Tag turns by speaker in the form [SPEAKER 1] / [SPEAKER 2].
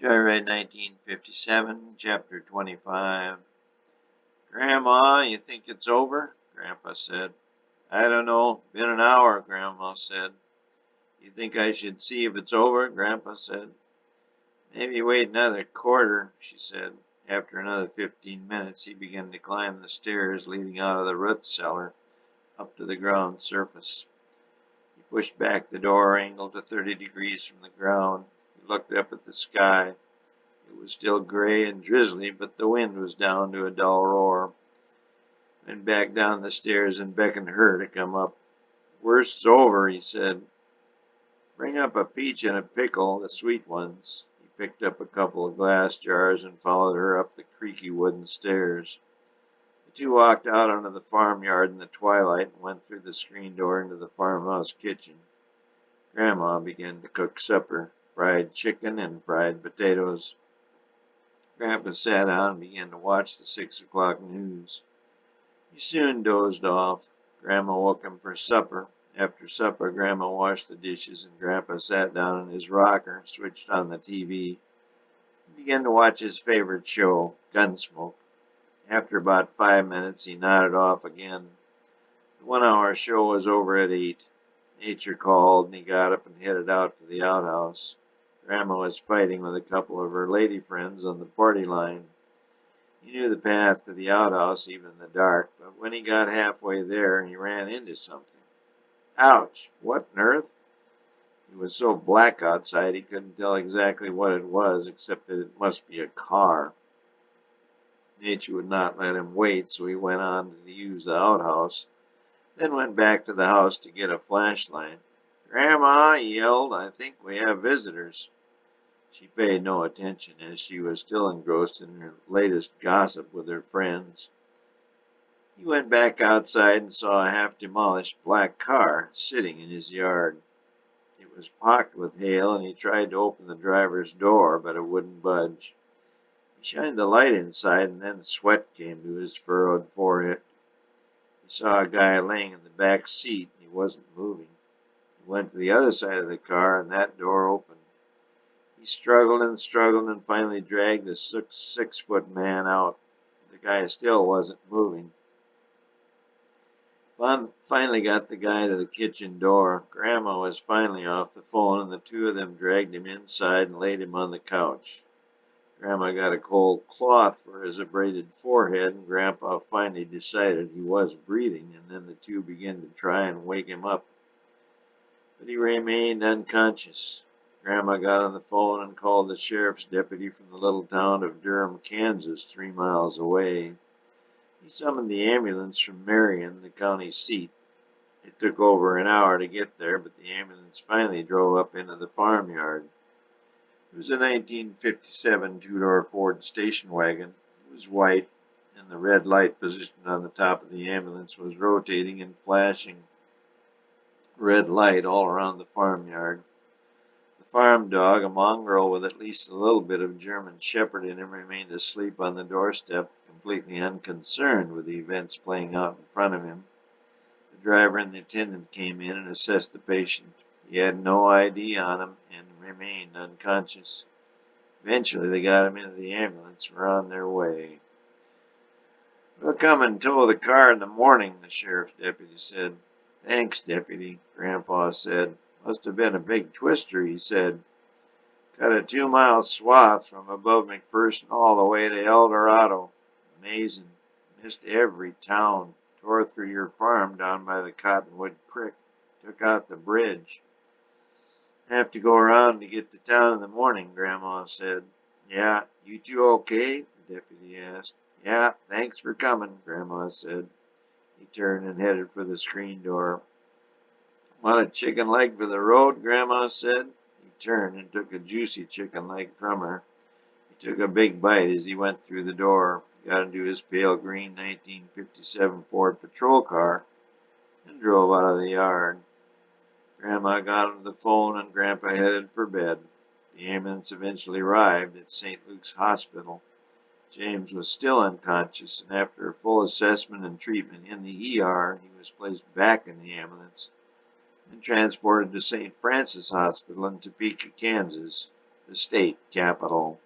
[SPEAKER 1] Joyride 1957, Chapter 25. Grandma, you think it's over? Grandpa said. I don't know. Been an hour, Grandma said. You think I should see if it's over? Grandpa said. Maybe wait another quarter, she said. After another 15 minutes, he began to climb the stairs leading out of the root cellar up to the ground surface. He pushed back the door, angled to 30 degrees from the ground. He looked up at the sky. It was still gray and drizzly, but the wind was down to a dull roar. Went back down the stairs and beckoned her to come up. Worst's over, he said. Bring up a peach and a pickle, the sweet ones. He picked up a couple of glass jars and followed her up the creaky wooden stairs. The two walked out onto the farmyard in the twilight and went through the screen door into the farmhouse kitchen. Grandma began to cook supper, fried chicken and fried potatoes. Grandpa sat down and began to watch the 6 o'clock news. He soon dozed off. Grandma woke him for supper. After supper, Grandma washed the dishes and Grandpa sat down in his rocker, switched on the TV, and began to watch his favorite show, Gunsmoke. After about 5 minutes, he nodded off again. The 1 hour show was over at 8. Nature called, and he got up and headed out to the outhouse. Grandma was fighting with a couple of her lady friends on the party line. He knew the path to the outhouse even in the dark, but when he got halfway there, he ran into something. Ouch! What on earth? It was so black outside he couldn't tell exactly what it was, except that it must be a car. Nature would not let him wait, so he went on to use the outhouse, then went back to the house to get a flashlight. Grandma, he yelled, I think we have visitors. She paid no attention, as she was still engrossed in her latest gossip with her friends. He went back outside and saw a half-demolished black car sitting in his yard. It was pocked with hail, and he tried to open the driver's door, but it wouldn't budge. He shined the light inside, and then sweat came to his furrowed forehead. He saw a guy laying in the back seat, and he wasn't moving. He went to the other side of the car, and that door opened. He struggled and finally dragged the 6-foot man out. The guy still wasn't moving. Finally got the guy to the kitchen door. Grandma was finally off the phone, and the two of them dragged him inside and laid him on the couch. Grandma got a cold cloth for his abraded forehead, and Grandpa finally decided he was breathing, and then the two began to try and wake him up. But he remained unconscious. Grandma got on the phone and called the sheriff's deputy from the little town of Durham, Kansas, 3 miles away. He summoned the ambulance from Marion, the county seat. It took over an hour to get there, but the ambulance finally drove up into the farmyard. It was a 1957 two-door Ford station wagon. It was white, and the red light positioned on the top of the ambulance was rotating and flashing red light all around the farmyard. The farm dog, a mongrel with at least a little bit of German shepherd in him, remained asleep on the doorstep, completely unconcerned with the events playing out in front of him. The driver and the attendant came in and assessed the patient. He had no ID on him and remained unconscious. Eventually, they got him into the ambulance and were on their way. We'll come and tow the car in the morning, the sheriff's deputy said. Thanks, deputy, Grandpa said. Must have been a big twister, he said. Cut a 2-mile swath from above McPherson all the way to El Dorado. Amazing. Missed every town. Tore through your farm down by the Cottonwood Creek. Took out the bridge. Have to go around to get to town in the morning, Grandma said. Yeah, you two okay? The deputy asked. Yeah, thanks for coming, Grandma said. He turned and headed for the screen door. Want a chicken leg for the road? Grandma said. He turned and took a juicy chicken leg from her. He took a big bite as he went through the door, got into his pale green 1957 Ford patrol car, and drove out of the yard. Grandma got on the phone and Grandpa headed for bed. The ambulance eventually arrived at St. Luke's Hospital. James was still unconscious, and after a full assessment and treatment in the ER, he was placed back in the ambulance and transported to St. Francis Hospital in Topeka, Kansas. the state capital.